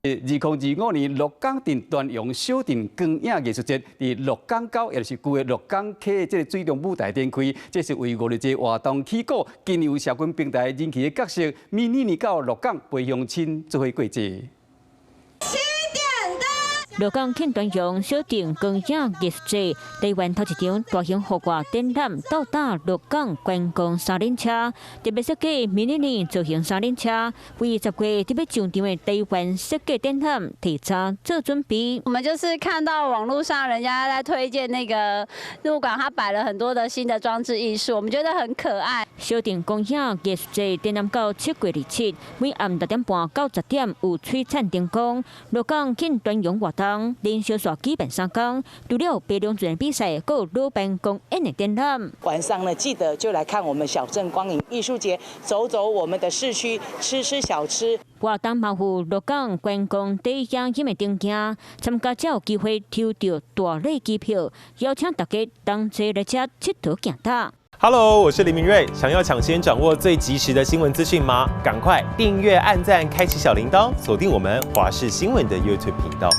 2025年鹿港镇端阳小镇光影艺术节，伫鹿港岛，也就是旧的鹿港溪的这个水上舞台展开。这是为5日节活动起鼓，经由社群平台引起的角色，明年到鹿港陪乡亲做伙过节。 鹿港庆端阳小镇光影艺术节，台湾头一场大型户外展览到达鹿港观光三轮车，特别设计迷你造型三轮车，为10月特别上场的台湾设计展览提早做准备。我们就是看到网络上人家在推荐那个鹿港，它摆了很多的新的装置艺术，我们觉得很可爱。小镇光影艺术节展览到7月27，每暗10点半到10点有璀璨灯光。鹿港庆端阳活动。 连续耍基本3天，除了白龙船比赛，还有鲁班公演的展览。晚上呢，记得就来看我们小镇光影艺术节，走走我们的市区，吃小吃。活动包括鹿港观光第一营的定价，参加者有机会抽到大礼机票，邀请大家同齐来这佚佗行踏。 Hello， 我是林明瑞。想要抢先掌握最及时的新闻资讯吗？赶快订阅、按赞、开启小铃铛，锁定我们华视新闻的 YouTube 频道。